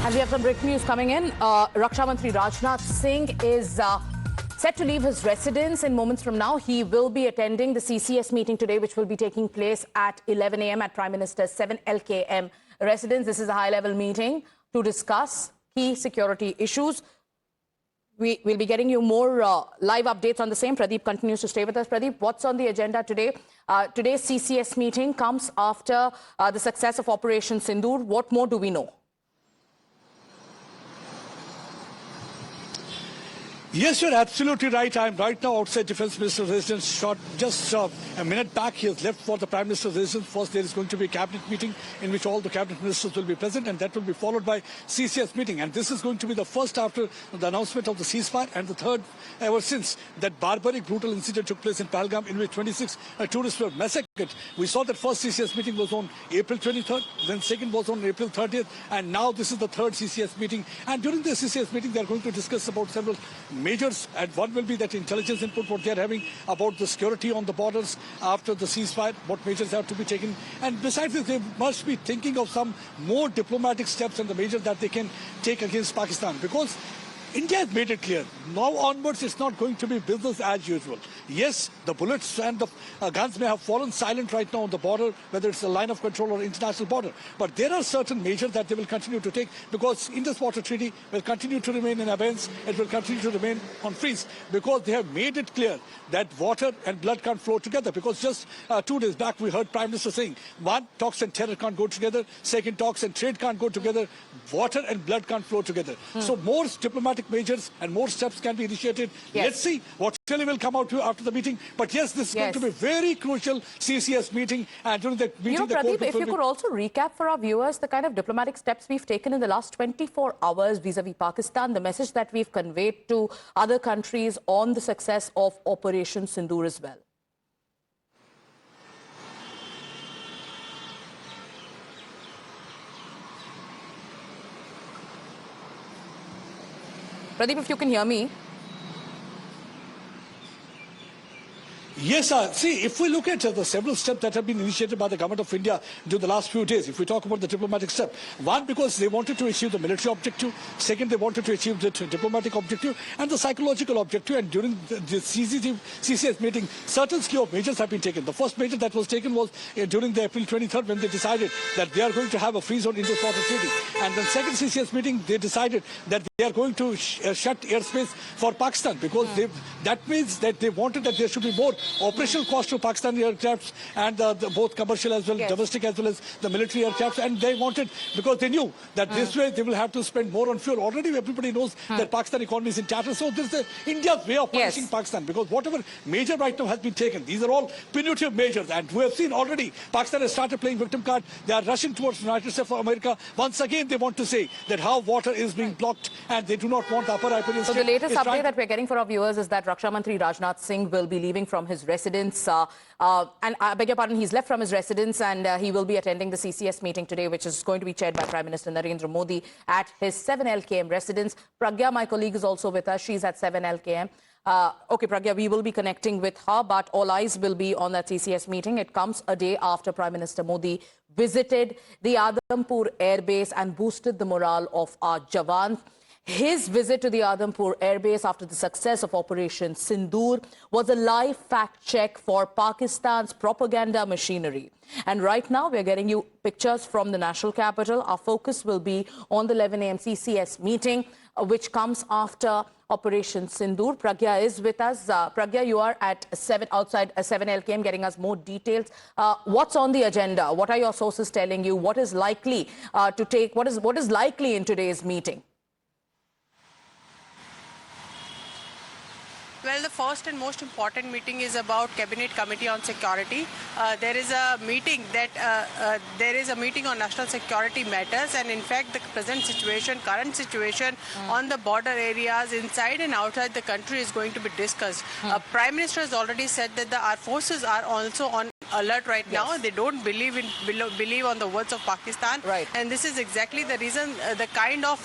And we have some breaking news coming in. Raksha Mantri Rajnath Singh is set to leave his residence in moments from now. He will be attending the CCS meeting today, which will be taking place at 11 a.m. at Prime Minister's 7 LKM residence. This is a high-level meeting to discuss key security issues. We will be getting you more live updates on the same. Pradeep continues to stay with us. Pradeep, what's on the agenda today? Today's CCS meeting comes after the success of Operation Sindoor. What more do we know? Yes, you're absolutely right. I'm right now outside Defence Minister's residence. Just a minute back, he has left for the Prime Minister's residence. First, there is going to be a cabinet meeting in which all the cabinet ministers will be present, and that will be followed by CCS meeting. And this is going to be the first after the announcement of the ceasefire, and the third ever since that barbaric, brutal incident took place in Pahalgam, in which 26 tourists were massacred. We saw that first CCS meeting was on April 23rd, then second was on April 30th, and now this is the third CCS meeting. And during the CCS meeting, they are going to discuss about several measures, and one will be that intelligence input, what they are having about the security on the borders after the ceasefire, what measures have to be taken. And besides this, they must be thinking of some more diplomatic steps and the measures that they can take against Pakistan, because India has made it clear, now onwards it's not going to be business as usual. Yes, the bullets and the guns may have fallen silent right now on the border, whether it's a line of control or international border. But there are certain measures that they will continue to take, because Indus Water Treaty will continue to remain in abeyance. It will continue to remain on freeze, because they have made it clear that water and blood can't flow together. Because just 2 days back, we heard Prime Minister saying, one, talks and terror can't go together. Second, talks and trade can't go together. Water and blood can't flow together. So more diplomatic measures and more steps can be initiated. Yes. Let's see what really will come out after the meeting. But yes, this is going to be a very crucial CCS meeting. And during that meeting, Pradeep, if you could also recap for our viewers the kind of diplomatic steps we've taken in the last 24 hours vis-a-vis Pakistan, the message that we've conveyed to other countries on the success of Operation Sindoor as well. Pradeep, if you can hear me. Yes, sir. See, if we look at the several steps that have been initiated by the government of India during the last few days, if we talk about the diplomatic step, one, because they wanted to achieve the military objective, second, they wanted to achieve the diplomatic objective and the psychological objective, and during the CCS meeting, certain scale of measures have been taken. The first measure that was taken was during the April 23rd, when they decided that they are going to have a freeze on Indus Water Treaty. And then second CCS meeting, they decided that they are going to shut airspace for Pakistan, because that means that they wanted that there should be more operational cost to Pakistani aircrafts, and both commercial as well, domestic as well as the military aircrafts. And they wanted, because they knew that this way they will have to spend more on fuel. Already everybody knows that Pakistan economy is in tatters. So this is India's way of punishing Pakistan, because whatever measure right now has been taken, these are all punitive measures. And we have seen already Pakistan has started playing victim card. They are rushing towards the United States of America. Once again, they want to say that how water is being blocked, and they do not want the upper Riparian State. So the latest update that we're getting for our viewers is that Raksha Mantri Rajnath Singh will be leaving from his residence. And I beg your pardon, he's left from his residence, and he will be attending the CCS meeting today, which is going to be chaired by Prime Minister Narendra Modi at his 7 LKM residence. Pragya, my colleague, is also with us. She's at 7 LKM. Okay, Pragya, we will be connecting with her, but all eyes will be on that CCS meeting. It comes a day after Prime Minister Modi visited the Adampur Air Base and boosted the morale of our Jawans. His visit to the Adampur Air Base after the success of Operation Sindoor was a live fact check for Pakistan's propaganda machinery. And right now, we're getting you pictures from the national capital. Our focus will be on the 11 a.m. CCS meeting, which comes after Operation Sindoor. Pragya is with us. Pragya, you are at outside 7 LKM, getting us more details. What's on the agenda? What are your sources telling you? What is likely what is likely in today's meeting? Well, the first and most important meeting is about Cabinet Committee on Security. There is a meeting on national security matters, and in fact, the present situation, current situation on the border areas inside and outside the country is going to be discussed. Prime Minister has already said that our forces are also on alert right now. Yes. They don't believe on the words of Pakistan. Right. And this is exactly the reason, the kind of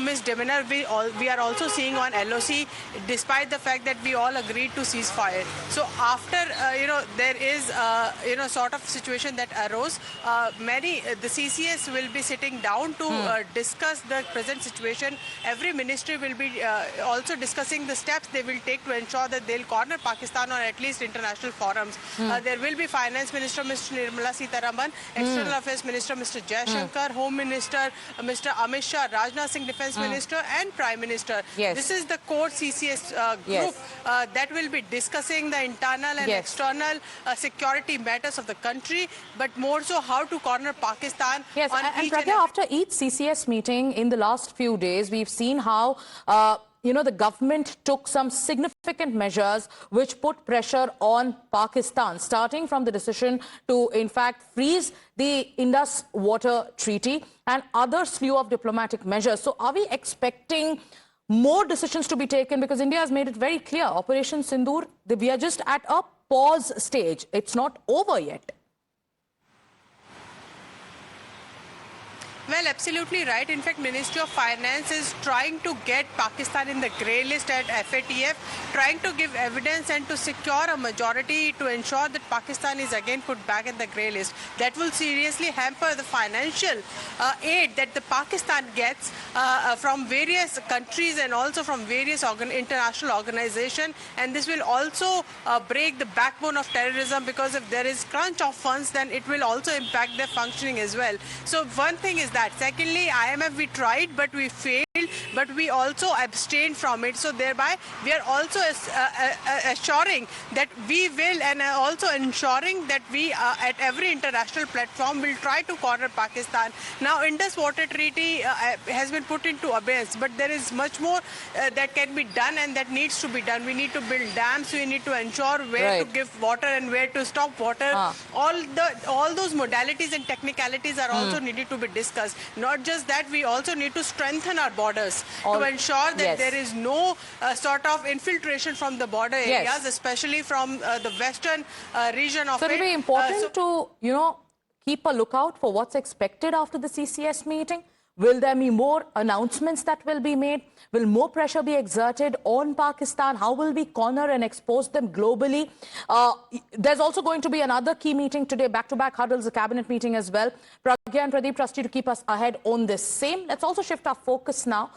misdemeanor we are also seeing on LOC, despite the fact that we all agreed to ceasefire. So after there is sort of situation that arose, the CCS will be sitting down to discuss the present situation. Every ministry will be also discussing the steps they will take to ensure that they'll corner Pakistan on at least international forums. There will be Finance Minister Mr. Nirmala Sitharaman, External Affairs Minister Mr. Jaishankar, Home Minister Mr. Amit Shah, Rajnath Singh Defence Minister and Prime Minister. Yes. This is the core CCS group Yes. that will be discussing the internal and Yes. external security matters of the country, but more so how to corner Pakistan. Yes, on and each Pragya, after each CCS meeting in the last few days, we've seen how the government took some significant measures which put pressure on Pakistan, starting from the decision to, in fact, freeze the Indus Water Treaty and other slew of diplomatic measures. So are we expecting more decisions to be taken? Because India has made it very clear, Operation Sindoor, we are just at a pause stage. It's not over yet. Well, absolutely right. In fact, Ministry of Finance is trying to get Pakistan in the grey list at FATF, trying to give evidence and to secure a majority to ensure that Pakistan is again put back in the grey list. That will seriously hamper the financial aid that the Pakistan gets from various countries and also from various international organizations. And this will also break the backbone of terrorism, because if there is crunch of funds, then it will also impact their functioning as well. So one thing is that. Secondly, IMF, we tried, but we failed, but we also abstained from it. So thereby, we are also assuring that we will, and also ensuring that we, at every international platform, will try to corner Pakistan. Now, Indus Water Treaty has been put into abeyance, but there is much more that can be done and that needs to be done. We need to build dams. We need to ensure where to give water and where to stop water. All those modalities and technicalities are also needed to be discussed. Not just that, we also need to strengthen our borders to ensure that there is no sort of infiltration from the border areas, especially from the western region of So it will be important to, keep a lookout for what's expected after the CCS meeting. Will there be more announcements that will be made? Will more pressure be exerted on Pakistan? How will we corner and expose them globally? There's also going to be another key meeting today, back-to-back huddles, a cabinet meeting as well. Pragya and Pradeep, trust you to keep us ahead on this same. Let's also shift our focus now